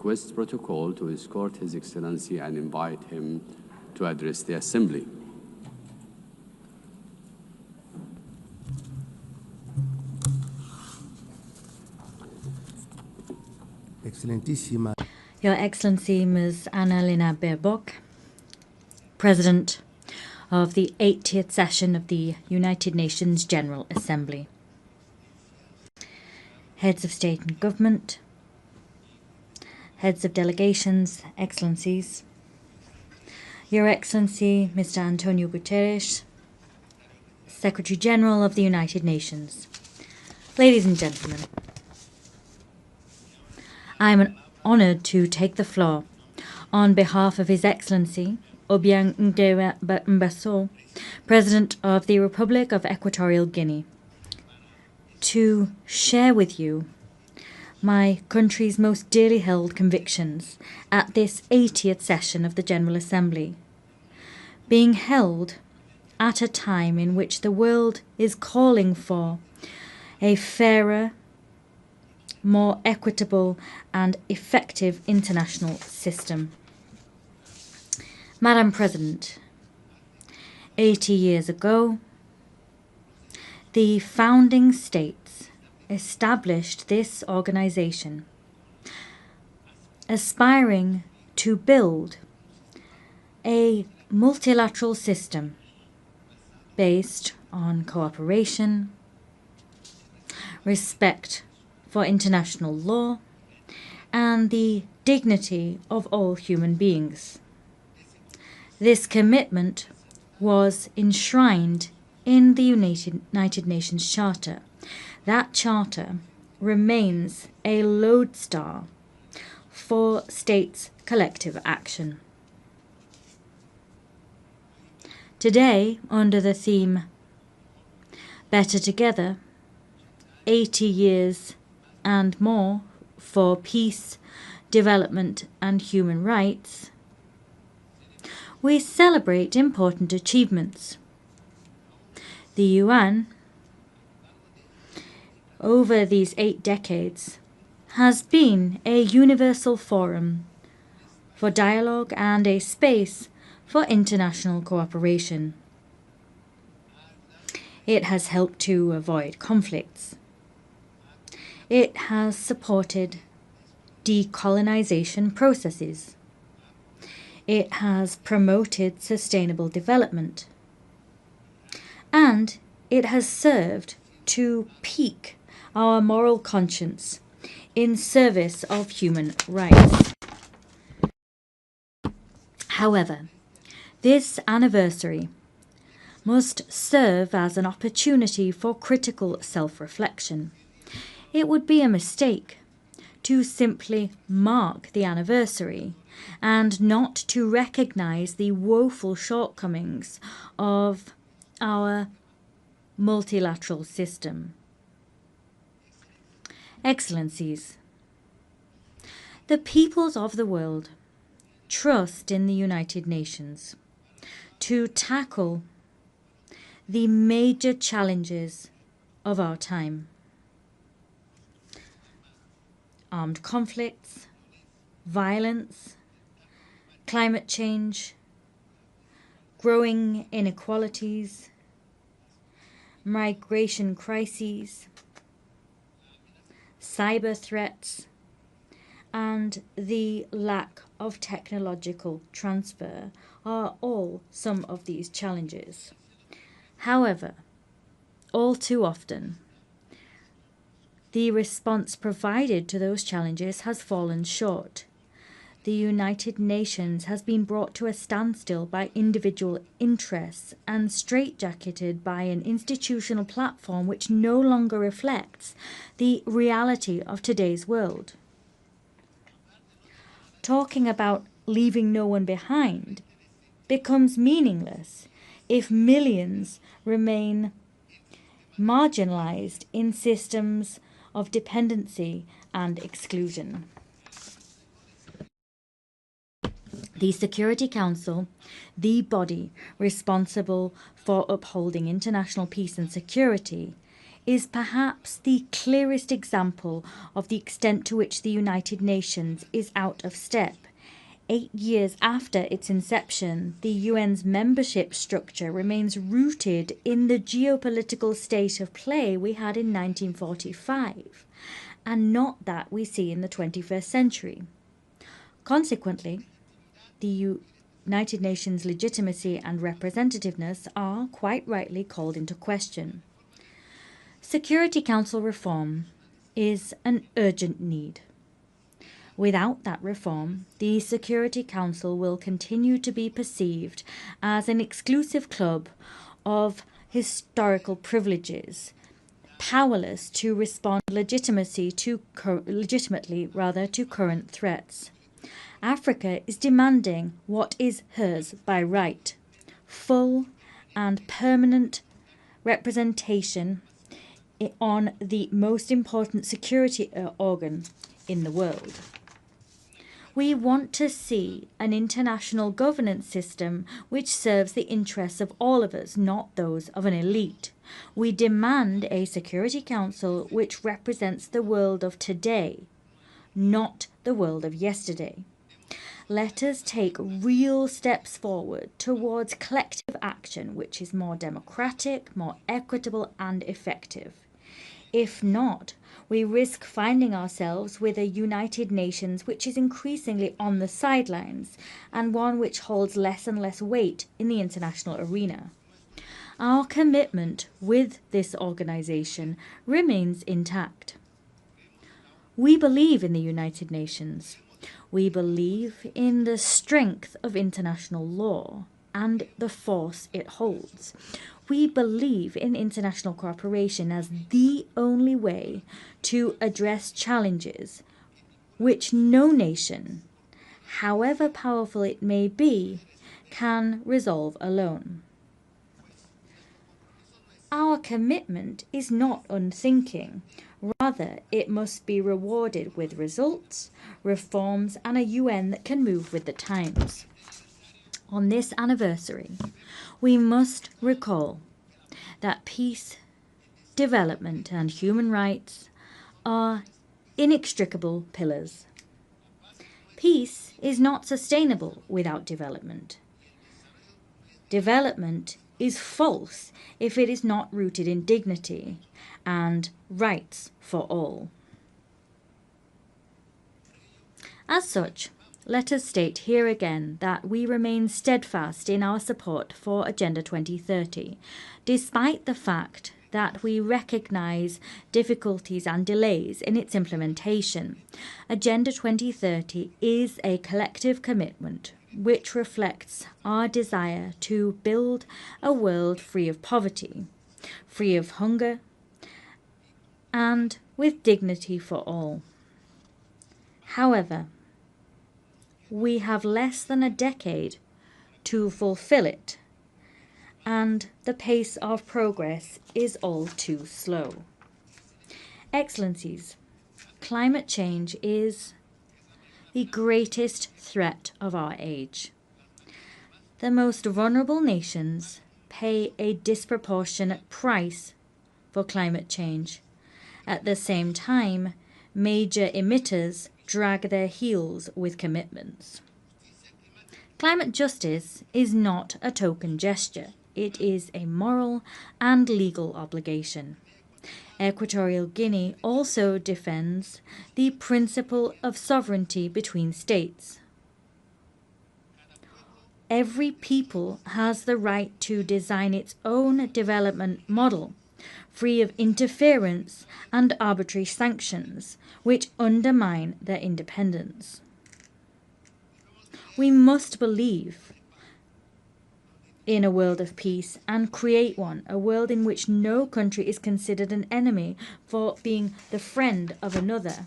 Request protocol to escort His Excellency and invite him to address the Assembly. Excelentissima. Your Excellency Ms. Annalena Baerbock, President of the 80th session of the United Nations General Assembly. Heads of State and Government, Heads of Delegations, Excellencies, Your Excellency Mr. Antonio Guterres, Secretary General of the United Nations. Ladies and gentlemen, I am honoured to take the floor on behalf of His Excellency Obiang Nguema, President of the Republic of Equatorial Guinea, to share with you my country's most dearly held convictions at this 80th session of the General Assembly, being held at a time in which the world is calling for a fairer, more equitable and effective international system. Madam President, 80 years ago, the founding states established this organization, aspiring to build a multilateral system based on cooperation, respect for international law, and the dignity of all human beings. This commitment was enshrined in the United Nations Charter. That charter remains a lodestar for states' collective action. Today, under the theme Better Together, 80 years and more for peace, development and human rights, we celebrate important achievements. The UN, over these 8 decades, has been a universal forum for dialogue and a space for international cooperation. It has helped to avoid conflicts. It has supported decolonization processes. It has promoted sustainable development. And it has served to pique our moral conscience in service of human rights. However, this anniversary must serve as an opportunity for critical self-reflection. It would be a mistake to simply mark the anniversary and not to recognize the woeful shortcomings of our multilateral system. Excellencies, the peoples of the world trust in the United Nations to tackle the major challenges of our time. Armed conflicts, violence, climate change, growing inequalities, migration crises, cyber threats, and the lack of technological transfer are all some of these challenges. However, all too often, the response provided to those challenges has fallen short. The United Nations has been brought to a standstill by individual interests and straitjacketed by an institutional platform which no longer reflects the reality of today's world. Talking about leaving no one behind becomes meaningless if millions remain marginalized in systems of dependency and exclusion. The Security Council, the body responsible for upholding international peace and security, is perhaps the clearest example of the extent to which the United Nations is out of step. 8 years after its inception, the UN's membership structure remains rooted in the geopolitical state of play we had in 1945, and not that we see in the 21st century. Consequently, the United Nations' legitimacy and representativeness are quite rightly called into question. Security Council reform is an urgent need. Without that reform, the Security Council will continue to be perceived as an exclusive club of historical privileges, powerless to respond legitimately to current threats. Africa is demanding what is hers by right: full and permanent representation on the most important security organ in the world. We want to see an international governance system which serves the interests of all of us, not those of an elite. We demand a Security Council which represents the world of today, not the world of yesterday. Let us take real steps forward towards collective action which is more democratic, more equitable and effective. If not, we risk finding ourselves with a United Nations which is increasingly on the sidelines and one which holds less and less weight in the international arena. Our commitment with this organization remains intact. We believe in the United Nations. We believe in the strength of international law and the force it holds. We believe in international cooperation as the only way to address challenges which no nation, however powerful it may be, can resolve alone. Our commitment is not unthinking. Rather, it must be rewarded with results, reforms, and a UN that can move with the times. On this anniversary, we must recall that peace, development, and human rights are inextricable pillars. Peace is not sustainable without development. Development is false if it is not rooted in dignity and rights for all. As such, let us state here again that we remain steadfast in our support for Agenda 2030, despite the fact that we recognize difficulties and delays in its implementation. Agenda 2030 is a collective commitment which reflects our desire to build a world free of poverty, free of hunger, and with dignity for all. However, we have less than a decade to fulfill it, and the pace of progress is all too slow. Excellencies, climate change is the greatest threat of our age. The most vulnerable nations pay a disproportionate price for climate change. At the same time, major emitters drag their heels with commitments. Climate justice is not a token gesture. It is a moral and legal obligation. Equatorial Guinea also defends the principle of sovereignty between states. Every people has the right to design its own development model, free of interference and arbitrary sanctions, which undermine their independence. We must believe in a world of peace and create one, a world in which no country is considered an enemy for being the friend of another.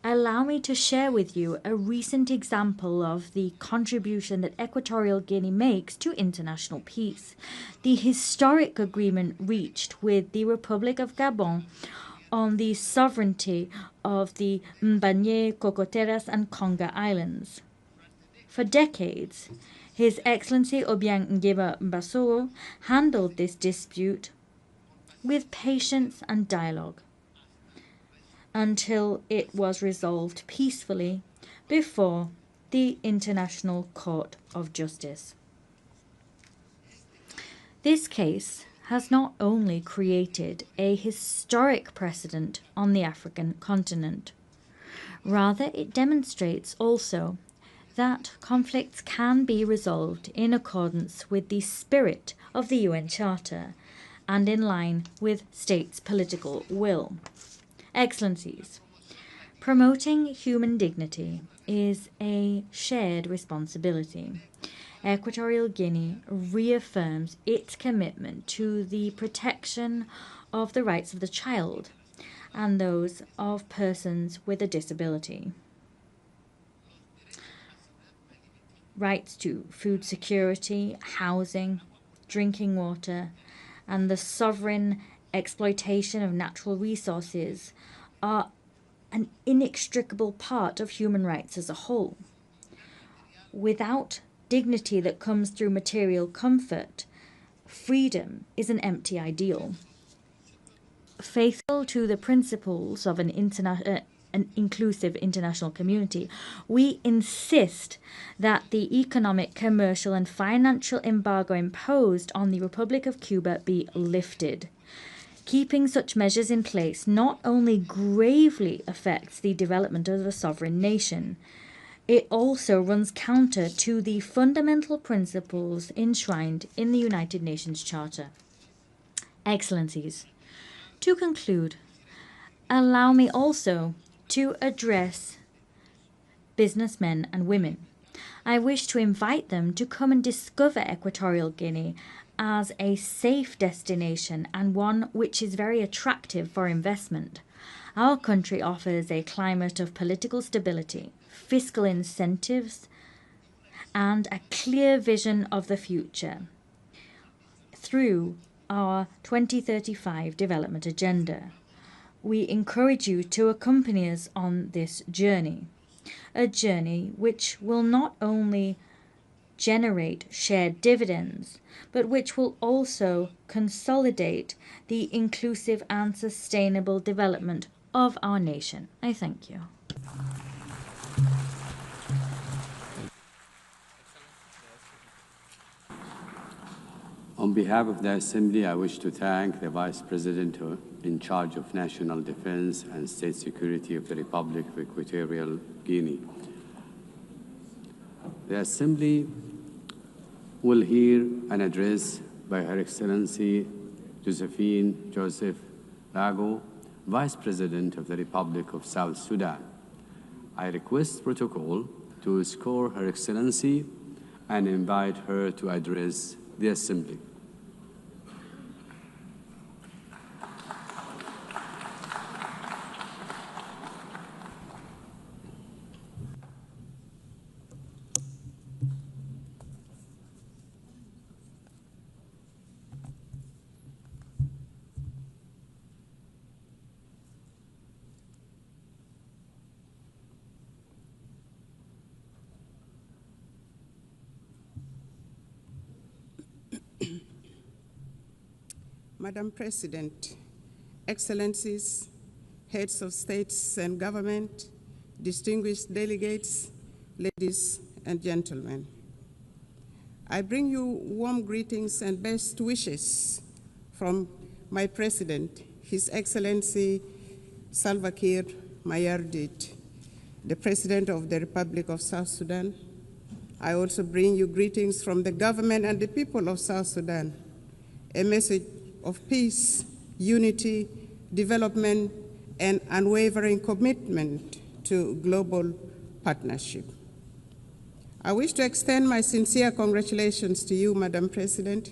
Allow me to share with you a recent example of the contribution that Equatorial Guinea makes to international peace. The historic agreement reached with the Republic of Gabon on the sovereignty of the Mbanye, Cocoteras, and Conga Islands. For decades, His Excellency Obiang Nguema Mbasogo handled this dispute with patience and dialogue until it was resolved peacefully before the International Court of Justice. This case has not only created a historic precedent on the African continent, rather it demonstrates also that conflicts can be resolved in accordance with the spirit of the UN Charter and in line with states' political will. Excellencies, promoting human dignity is a shared responsibility. Equatorial Guinea reaffirms its commitment to the protection of the rights of the child and those of persons with a disability. Rights to food security, housing, drinking water, and the sovereign exploitation of natural resources are an inextricable part of human rights as a whole. Without dignity that comes through material comfort, freedom is an empty ideal. Faithful to the principles of an inclusive international community, we insist that the economic, commercial, and financial embargo imposed on the Republic of Cuba be lifted. Keeping such measures in place not only gravely affects the development of a sovereign nation, it also runs counter to the fundamental principles enshrined in the United Nations Charter. Excellencies, to conclude, allow me also to address businessmen and women. I wish to invite them to come and discover Equatorial Guinea as a safe destination and one which is very attractive for investment. Our country offers a climate of political stability, fiscal incentives, and a clear vision of the future through our 2035 development agenda. We encourage you to accompany us on this journey, a journey which will not only generate shared dividends, but which will also consolidate the inclusive and sustainable development of our nation. I thank you. On behalf of the Assembly, I wish to thank the Vice President in charge of National Defense and State Security of the Republic of Equatorial Guinea. The Assembly will hear an address by Her Excellency Josephine Joseph Lago, Vice President of the Republic of South Sudan. I request protocol to escort Her Excellency and invite her to address the Assembly. Madam President, Excellencies, heads of states and government, distinguished delegates, ladies and gentlemen. I bring you warm greetings and best wishes from my President, His Excellency Salva Kiir Mayardit, the President of the Republic of South Sudan. I also bring you greetings from the government and the people of South Sudan, a message of peace, unity, development, and unwavering commitment to global partnership. I wish to extend my sincere congratulations to you, Madam President,